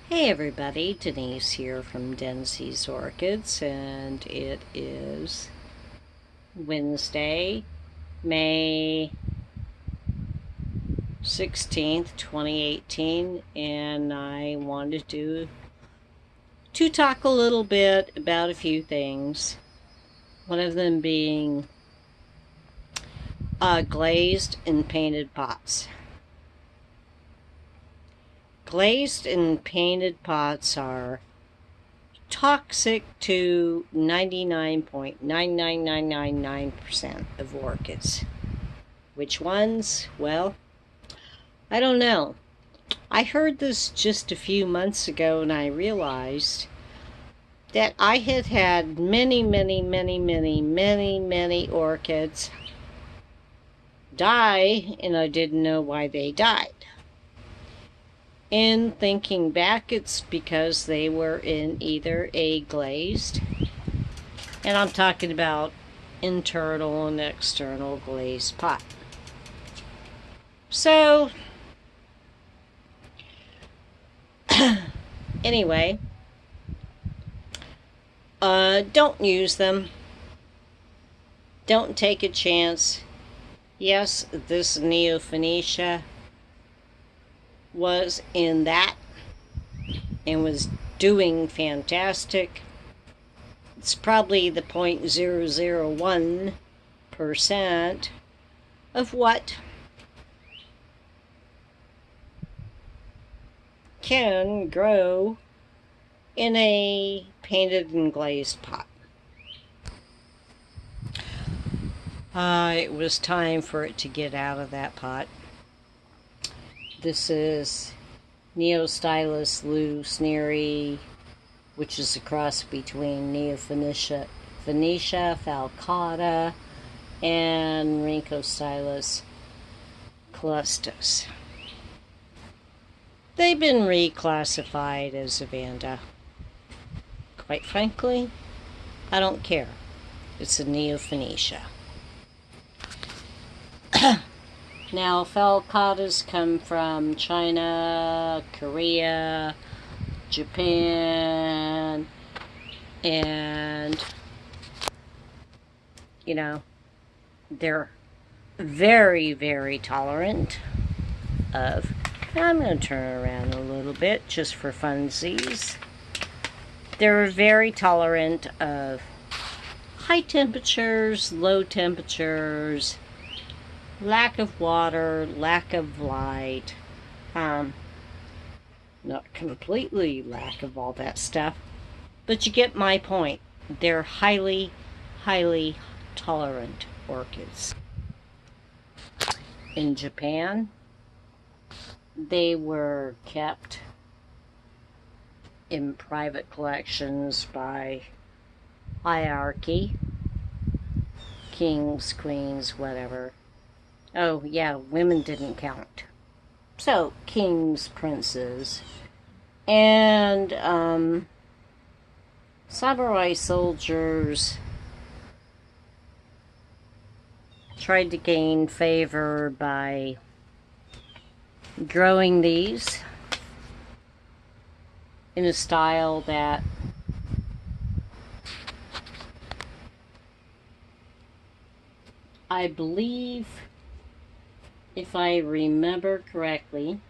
Hey everybody, Denise here from Denzi's Orchids, and it is Wednesday, May 16th, 2018, and I wanted to talk a little bit about a few things. One of them being glazed and painted pots. Glazed and painted pots are toxic to 99.99999% of orchids. Which ones? Well, I don't know. I heard this just a few months ago and I realized that I had had many orchids die and I didn't know why they died. In thinking back, it's because they were in either a glazed, and I'm talking about internal and external glazed pot. So, anyway, don't use them. Don't take a chance. Yes, this neofinitia was in that and was doing fantastic. It's probably the 0.001% of what can grow in a painted and glazed pot. It was time for it to get out of that pot. This is Neostylus lusneri, which is a cross between neofinitia falcata and Rhynchostylus clustus. They've been reclassified as a vanda. Quite frankly, I don't care. It's a neofinitia. Now, falcatas come from China, Korea, Japan, and, they're very tolerant of, I'm going to turn around a little bit just for funsies. They're very tolerant of high temperatures, low temperatures, lack of water, lack of light, not completely lack of all that stuff, but you get my point. They're highly tolerant orchids. In Japan, they were kept in private collections by hierarchy, kings, queens, whatever. Oh, yeah, women didn't count. So, kings, princes, and samurai soldiers tried to gain favor by growing these in a style that I believe, if I remember correctly,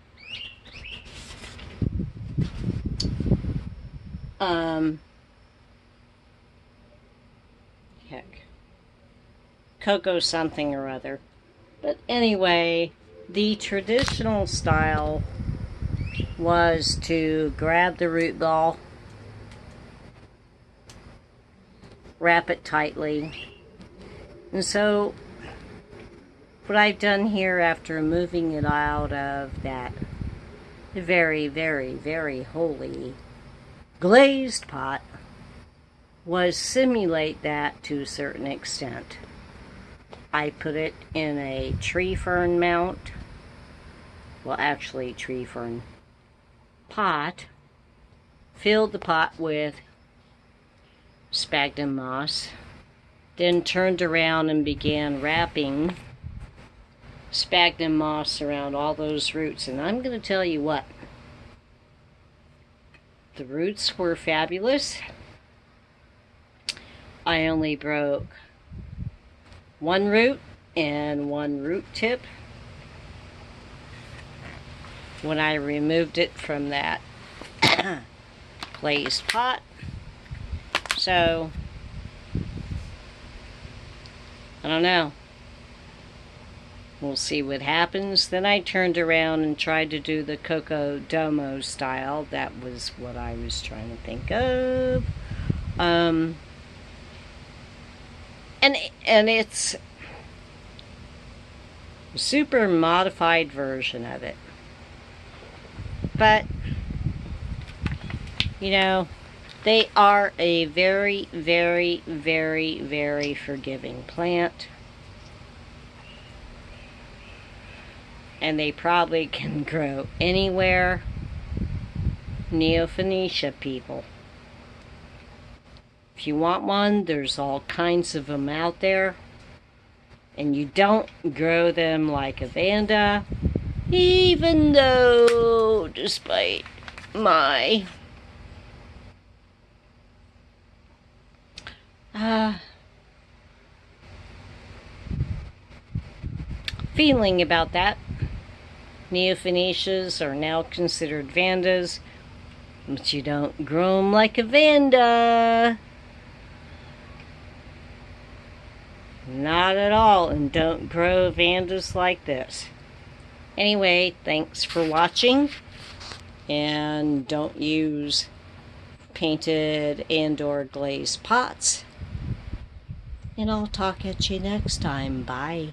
Cocoa something or other. But anyway, the traditional style was to grab the root ball, wrap it tightly, and so what I've done here after moving it out of that very holy glazed pot was simulate that to a certain extent. I put it in a tree fern mount, well actually tree fern pot, filled the pot with sphagnum moss, then turned around and began wrapping sphagnum moss around all those roots. And I'm going to tell you what, The roots were fabulous. I only broke one root and one root tip when I removed it from that glazed pot. So, I don't know. We'll see what happens. Then I turned around and tried to do the Coco Domo style. That was what I was trying to think of. And it's a super modified version of it. But, you know, they are a very, very, very, very forgiving plant. And they probably can grow anywhere. Neofinitia, people. If you want one, there's all kinds of them out there. And you don't grow them like a Vanda. Even though, despite my feeling about that, neofinitias are now considered Vandas, but you don't grow them like a Vanda. Not at all, and don't grow Vandas like this. Anyway, thanks for watching, and don't use painted and or glazed pots, and I'll talk at you next time. Bye.